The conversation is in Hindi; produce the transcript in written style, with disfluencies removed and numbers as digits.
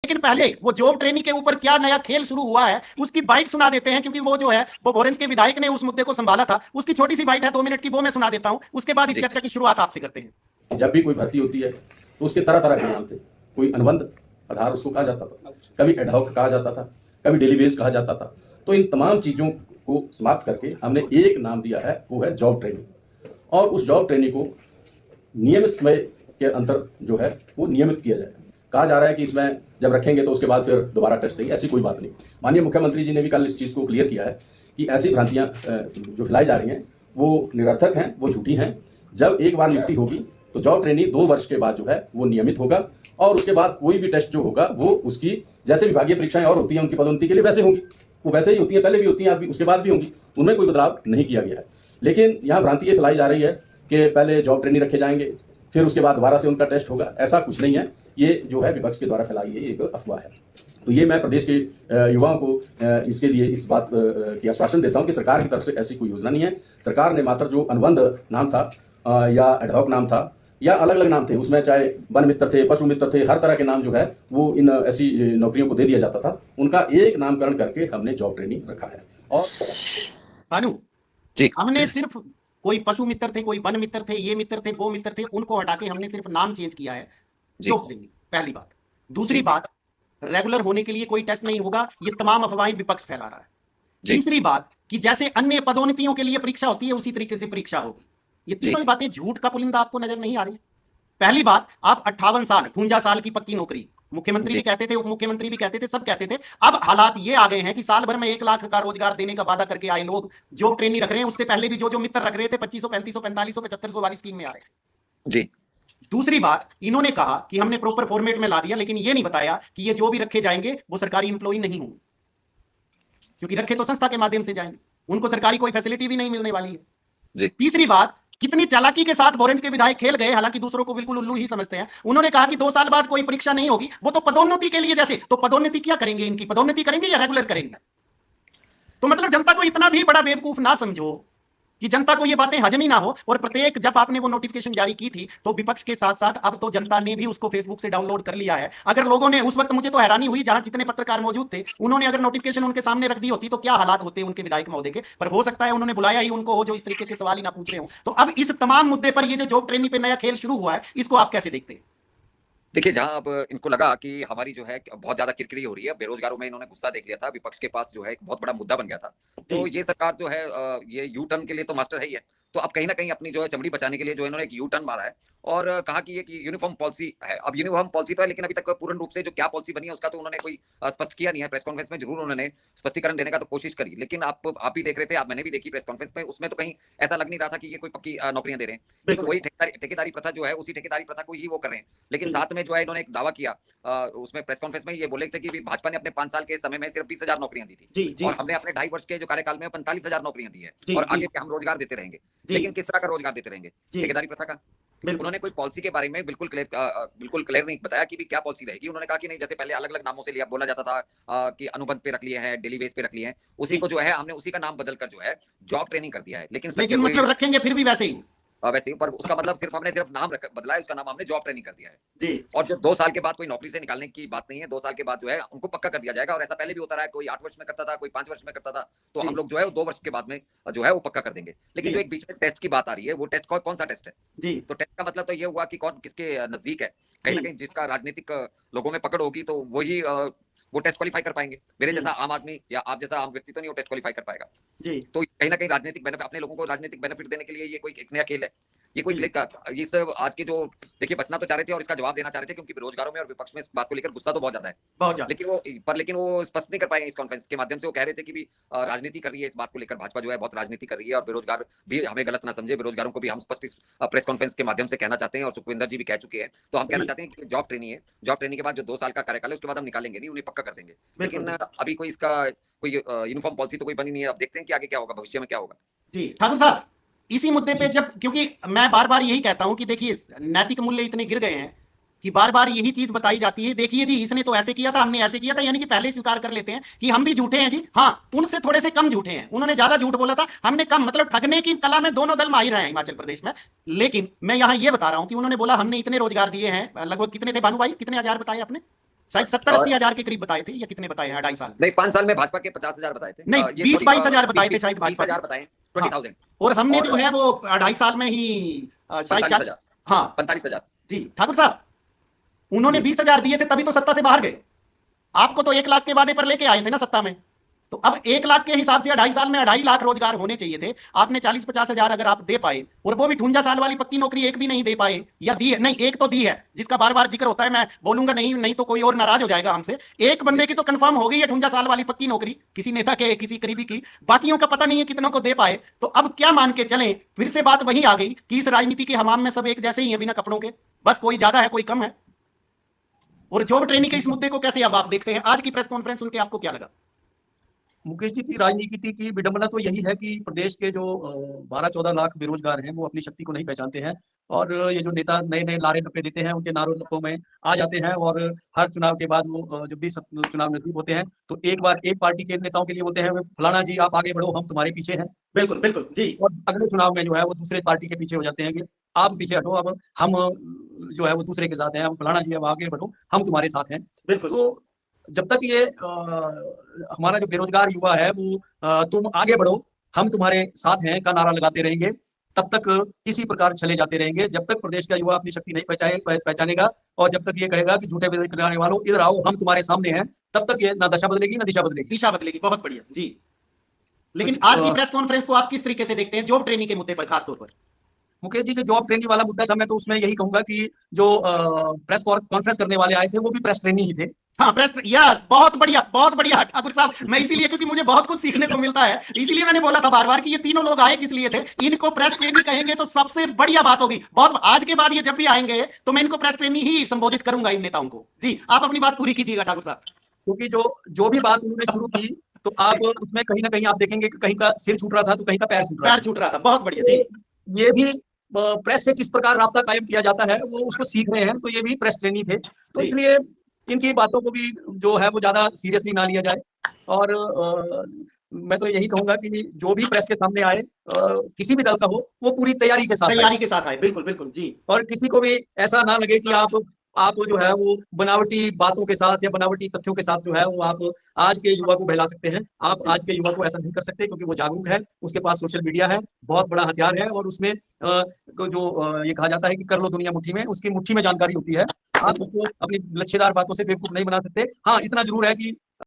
लेकिन पहले वो जॉब ट्रेनिंग के ऊपर क्या नया खेल शुरू हुआ है उसकी बाइट सुना देते हैं, क्योंकि वो जो है वो ऑरेंज के विधायक ने उस मुद्दे को संभाला था। उसकी छोटी सी बाइट है 2 मिनट की, वो मैं सुना देता हूं, उसके बाद इस चर्चा की शुरुआत आपसे करते हैं। जब भी कोई भर्ती होती है तो उसके तरह तरह के नाम थे। कोई अनुबंध आधार उसको कहा जाता था, कभी एडहॉक कहा जाता था, कभी डेली बेस कहा जाता था। तो इन तमाम चीजों को समाप्त करके हमने एक नाम दिया है, वो है जॉब ट्रेनिंग। और उस जॉब ट्रेनिंग को नियमित समय के अंतर जो है वो नियमित किया जाए। कहा जा रहा है कि इसमें जब रखेंगे तो उसके बाद फिर दोबारा टेस्ट देंगे, ऐसी कोई बात नहीं। माननीय मुख्यमंत्री जी ने भी कल इस चीज को क्लियर किया है कि ऐसी भ्रांतियां जो फैलाई जा रही हैं वो निरर्थक हैं, वो झूठी हैं। जब एक बार नियुक्ति होगी तो जॉब ट्रेनिंग 2 वर्ष के बाद जो है वो नियमित होगा, और उसके बाद कोई भी टेस्ट जो होगा वो उसकी जैसे विभागीय परीक्षाएं और होती हैं उनकी पदोन्नति के लिए वैसे होंगी, वो वैसे ही होती हैं, पहले भी होती हैं, अभी उसके बाद भी होंगी, उनमें कोई बदलाव नहीं किया गया है। लेकिन यहाँ भ्रांति ये फैलाई जा रही है कि पहले जॉब ट्रेनिंग रखे जाएंगे फिर उसके बाद दोबारा से उनका टेस्ट होगा। ऐसा कुछ नहीं है, ये जो है विपक्ष के द्वारा फैलाई गई एक अफवाह है। तो ये मैं प्रदेश के युवाओं को इसके लिए इस बात की आश्वासन देता हूं कि सरकार की तरफ से ऐसी कोई योजना नहीं है। सरकार ने मात्र जो अनुबंध नाम था या एडहॉक नाम था या अलग अलग नाम थे, उसमें चाहे वन मित्र थे, पशु मित्र थे, हर तरह के नाम जो है वो इन ऐसी नौकरियों को दे दिया जाता था, उनका एक नामकरण करके हमने जॉब ट्रेनिंग रखा है। और भानु जी, हमने सिर्फ कोई पशु मित्र थे, कोई वन मित्र थे, ये मित्र थे, वो मित्र थे, उनको हटा के हमने सिर्फ नाम चेंज किया है, जॉब ट्रेनिंग, पहली बात। दूसरी बात, रेगुलर होने के लिए कोई टेस्ट नहीं होगा, ये तमाम अफवाहें विपक्ष फैला रहा है। तीसरी बात कि जैसे अन्य पदोन्नतियों के लिए परीक्षा होती है उसी तरीके से परीक्षा होगी। ये तीनों बातें झूठ का पुलिंदा आपको नजर नहीं आ रही? पहली बात, आप 58 साल 52 साल की पक्की नौकरी, मुख्यमंत्री भी कहते थे, उप मुख्यमंत्री भी कहते थे, सब कहते थे। अब हालात ये आ गए हैं कि साल भर में 1 लाख का रोजगार देने का वादा करके आए लोग जॉब ट्रेनिंग रख रहे हैं। उससे पहले भी जो मित्र रख रहे थे 2500 3500 4500 7500 वाली स्कीम में आ रहे हैं जी। दूसरी बात, इन्होंने कहा कि हमने प्रॉपर फॉर्मेट में ला दिया, लेकिन ये नहीं बताया कि ये जो भी रखे जाएंगे वो सरकारी इंप्लॉई नहीं होंगे, क्योंकि रखे तो संस्था के माध्यम से जाएंगे, उनको सरकारी कोई फैसिलिटी भी नहीं मिलने वाली है जी। तीसरी बात, कितनी चालाकी के साथ ऑरेंज के विधायक खेल गए, हालांकि दूसरों को बिल्कुल उल्लू ही समझते हैं। उन्होंने कहा कि 2 साल बाद कोई परीक्षा नहीं होगी, वो तो पदोन्नति के लिए, जैसे तो पदोन्नति क्या करेंगे, इनकी पदोन्नति करेंगे या रेगुलर करेंगे? तो मतलब जनता को इतना भी बड़ा बेवकूफ ना समझो कि जनता को ये बातें हजम ही ना हो। और प्रत्येक, जब आपने वो नोटिफिकेशन जारी की थी तो विपक्ष के साथ साथ अब तो जनता ने भी उसको फेसबुक से डाउनलोड कर लिया है। अगर लोगों ने उस वक्त, मुझे तो हैरानी हुई, जहां जितने पत्रकार मौजूद थे, उन्होंने अगर नोटिफिकेशन उनके सामने रख दी होती तो क्या हालात होते उनके विधायक महोदय के। पर हो सकता है उन्होंने बुलाया ही उनको हो जो इस तरीके के सवाल ही ना पूछ रहे हो। तो अब इस तमाम मुद्दे पर ये जो जॉब ट्रेनिंग पे नया खेल शुरू हुआ है, इसको आप कैसे देखते हैं? देखिए, जहां अब इनको लगा कि हमारी जो है बहुत ज्यादा किरकिरी हो रही है, बेरोजगारों में इन्होंने गुस्सा देख लिया था, विपक्ष के पास जो है एक बहुत बड़ा मुद्दा बन गया था। तो ये सरकार जो है ये यू टर्न के लिए तो मास्टर है ही है। तो अब कहीं ना कहीं अपनी जो है चमड़ी बचाने के लिए जो इन्होंने एक यू टर्न मारा है और कहा कि ये यूनिफॉर्म पॉलिसी है। अब यूनिफॉर्म पॉलिसी तो है, लेकिन अभी तक पूर्ण रूप से जो क्या पॉलिसी बनी है उसका तो उन्होंने कोई स्पष्ट किया नहीं है। प्रेस कॉन्फ्रेंस में जरूर उन्होंने स्पष्टीकरण देने का तो कोशिश करी, लेकिन आप भी देख रहे थे, मैंने भी देखी प्रेस कॉन्फ्रेंस में, उसमें तो कहीं ऐसा लग नहीं रहा था कि ये कोई पक्की नौकरियां दे रहे हैं। तो वही ठेकेदारी प्रथा जो है, उसी ठेकेदारी प्रथा को ही वो कर रहे हैं। लेकिन साथ में जो है इन्होंने एक दावा किया, उसमें प्रेस कॉन्फ्रेंस में ये बोले थे कि भाजपा ने अपने 5 साल के समय में सिर्फ 20,000 नौकरियां दी थी और हमने अपने 2.5 वर्ष के जो कार्यकाल में 45,000 नौकरियां दी है और आगे हम रोजगार देते रहेंगे। लेकिन किस तरह का रोजगार देते रहेंगे? ठेकेदारी प्रथा का। उन्होंने कोई पॉलिसी के बारे में बिल्कुल क्लियर नहीं बताया कि भी क्या पॉलिसी रहेगी। उन्होंने कहा कि नहीं, जैसे पहले अलग अलग नामों से लिया बोला जाता था कि अनुबंध पे रख लिए हैं, डेली बेस पे रख लिए हैं, उसी को जो है हमने उसी का नाम बदलकर जो है जॉब ट्रेनिंग कर दिया है। लेकिन मतलब रखेंगे फिर भी वैसे ही वैसे ही, पर उसका मतलब हमने सिर्फ नाम बदला है, उसका नाम हमने जॉब ट्रेनिंग कर दिया है जी। और जो 2 साल के बाद कोई नौकरी से निकालने की बात नहीं है, 2 साल के बाद जो है उनको पक्का कर दिया जाएगा। और ऐसा पहले भी होता रहा है, कोई 8 वर्ष में करता था, कोई 5 वर्ष में करता था, तो हम लोग जो है 2 वर्ष के बाद में जो है वो पक्का कर देंगे। लेकिन जो एक बीच में टेस्ट की बात आ रही है, वो टेस्ट कौन सा टेस्ट है जी? तो टेस्ट का मतलब तो ये हुआ कि कौन किसके नजदीक है। कहीं ना कहीं जिसका राजनीतिक लोगों में पकड़ होगी तो वही वो टेस्ट क्वालीफाई कर पाएंगे। मेरे जैसा आम आदमी या आप जैसा आम व्यक्ति तो नहीं वो टेस्ट क्वालीफाई कर पाएगा जी। तो कहीं ना कहीं राजनीतिक बेनिफिट, अपने लोगों को राजनीतिक बेनिफिट देने के लिए ये कोई एक नया खेल है। ये कोई इस आज के जो देखिए बचना तो चाह रहे थे और इसका जवाब देना चाह रहे थे, क्योंकि बेरोजगारों में और विपक्ष में इस बात को लेकर गुस्सा तो बहुत ज्यादा है, लेकिन वो स्पष्ट नहीं कर पाए। इस कॉन्फ्रेंस के माध्यम से वो कह रहे थे कि भी राजनीति कर रही है इस बात को लेकर, भाजपा जो है बहुत राजनीति कर रही है और बेरोजगार भी हमें गलत ना समझे, बेरोजगारों को भी हम स्पष्ट इस प्रेस कॉन्फ्रेंस के माध्यम से कहना चाहते हैं और सुखविंदर जी भी कह चुके हैं। तो हम कहना चाहते हैं कि जॉब ट्रेनिंग है, जॉब ट्रेनिंग के बाद जो 2 साल का कार्यकाल है उसके बाद हम निकालेंगे नहीं, उन्हें पक्का कर देंगे। लेकिन अभी कोई इसका कोई यूनिफॉर्म पॉलिसी तो कोई बनी नहीं है। अब देखते हैं कि आगे क्या होगा, भविष्य में क्या होगा जी। ठाकुर साहब, इसी मुद्दे पे जब, क्योंकि मैं बार बार यही कहता हूं कि देखिए नैतिक मूल्य इतने गिर गए हैं कि बार बार यही चीज बताई जाती है, देखिए जी इसने तो ऐसे किया था, हमने ऐसे किया था, यानी कि पहले स्वीकार कर लेते हैं कि हम भी झूठे हैं जी। हाँ, उनसे थोड़े से कम झूठे हैं, उन्होंने ज्यादा झूठ बोला था, हमने कम। मतलब ठगने की कला में दोनों दल माहिर हैं हिमाचल प्रदेश में। लेकिन मैं यहाँ ये बता रहा हूं कि उन्होंने बोला हमने इतने रोजगार दिए हैं, लगभग कितने थे भानु भाई, कितने हजार बताए आपने? शायद 70-80 हजार के करीब बताए थे, या कितने बताए हैं 2.5 साल? नहीं, 5 साल में भाजपा के 50,000 बताए थे। नहीं, 20-22 हजार बताए थे शायद भाजपा 20,000 बताए, 20,000। और हमने जो है वो 2.5 साल में ही शायद 45,000 जी ठाकुर साहब, उन्होंने 20,000 दिए थे तभी तो सत्ता से बाहर गए। आपको तो 1 लाख के वादे पर लेके आए थे ना सत्ता में, तो अब 1 लाख के हिसाब से 2.5 साल में 2.5 लाख रोजगार होने चाहिए थे। आपने 40-50 हजार अगर आप दे पाए, और वो भी 58 साल वाली पक्की नौकरी एक भी नहीं दे पाए, या दी है? नहीं, एक तो दी है जिसका बार बार जिक्र होता है, मैं बोलूंगा नहीं तो कोई और नाराज हो जाएगा हमसे। एक बंदे की तो कंफर्म हो गई है 58 साल वाली पक्की नौकरी, किसी नेता के किसी करीबी की, बाकियों का पता नहीं है कितनों को दे पाए। तो अब क्या मान के चलें, फिर से बात वही आ गई कि इस राजनीति के हमाम में सब एक जैसे ही है बिना कपड़ों के, बस कोई ज्यादा है कोई कम है। और जॉब ट्रेनिंग के इस मुद्दे को कैसे अब आप देखते हैं? आज की प्रेस कॉन्फ्रेंस सुन के आपको क्या लगा? मुकेश जी की राजनीति की विडंबना तो यही है कि प्रदेश के जो 12-14 लाख बेरोजगार हैं वो अपनी शक्ति को नहीं पहचानते हैं, और ये जो नेता नए नए नारे लपे देते हैं उनके नारों लपों में आ जाते हैं, और हर चुनाव के बाद वो जब भी चुनाव नजदीक होते हैं तो एक बार एक पार्टी के नेताओं के लिए होते हैं फलाना जी आप आगे बढ़ो हम तुम्हारे पीछे हैं। बिल्कुल बिल्कुल जी। और अगले चुनाव में जो है वो दूसरे पार्टी के पीछे हो जाते हैं कि आप पीछे हटो, अब हम जो है वो दूसरे के साथ हैं, अब फलाना जी अब आगे बढ़ो हम तुम्हारे साथ हैं। बिल्कुल। तो जब तक ये हमारा जो बेरोजगार युवा है वो तुम आगे बढ़ो हम तुम्हारे साथ हैं का नारा लगाते रहेंगे, तब तक इसी प्रकार चले जाते रहेंगे जब तक प्रदेश का युवा अपनी शक्ति नहीं पहचानेगा, और जब तक ये कहेगा कि झूठे वादे कराने वालों इधर आओ हम तुम्हारे सामने हैं, तब तक ये ना दशा बदलेगी ना दिशा बदलेगी। दिशा बदलेगी, बहुत बढ़िया जी। लेकिन आज की प्रेस कॉन्फ्रेंस को आप किस तरीके से देखते हैं जॉब ट्रेनिंग के मुद्दे पर खास तौर पर? मुकेश जी, जो जॉब ट्रेनिंग वाला मुद्दा था मैं तो उसमें यही कहूंगा कि जो प्रेस कॉन्फ्रेंस करने वाले आए थे वो भी प्रेस ट्रेनी ही थे। हाँ, प्रेस, यस, बहुत बढ़िया ठाकुर साहब। मैं इसीलिए, क्योंकि मुझे बहुत कुछ सीखने को मिलता है, इसीलिए मैंने बोला था बार बार कि ये तीनों लोग आए किस लिए थे। इनको प्रेस ट्रेनी कहेंगे तो सबसे बढ़िया बात होगी। बहुत आज के बाद ये जब भी आएंगे तो मैं इनको प्रेस ट्रेनी ही संबोधित करूंगा इन नेताओं को। जी, आप अपनी बात पूरी कीजिएगा ठाकुर साहब। क्योंकि जो भी बात उन्होंने शुरू की तो आप उसमें कहीं ना कहीं आप देखेंगे कि कहीं का सिर छूट रहा था तो कहीं का पैर छूट रहा था। बहुत बढ़िया जी। ये भी प्रेस से किस प्रकार रास्ता कायम किया जाता है वो उसको सीख रहे हैं, तो ये भी प्रेस ट्रेनी थे। तो इसलिए इनकी बातों को भी जो है वो ज्यादा सीरियसली ना लिया जाए, और मैं तो यही कहूंगा कि जो भी प्रेस के सामने आए किसी भी दल का हो वो पूरी तैयारी के साथ आए। बिल्कुल बिल्कुल जी। और किसी को भी ऐसा ना लगे कि आप जो है वो बनावटी बातों के साथ या बनावटी तथ्यों के साथ जो है वो आप आज के युवा को बहला सकते हैं। आप आज के युवा को ऐसा नहीं कर सकते, क्योंकि वो जागरूक है, उसके पास सोशल मीडिया है, बहुत बड़ा हथियार है, और उसमें ये कहा जाता है कि कर लो दुनिया मुट्ठी में, उसकी मुट्ठी में जानकारी होती है। आप उसको अपनी लच्छेदार बातों से बेवकूफ नहीं बना सकते। हाँ, इतना जरूर है कि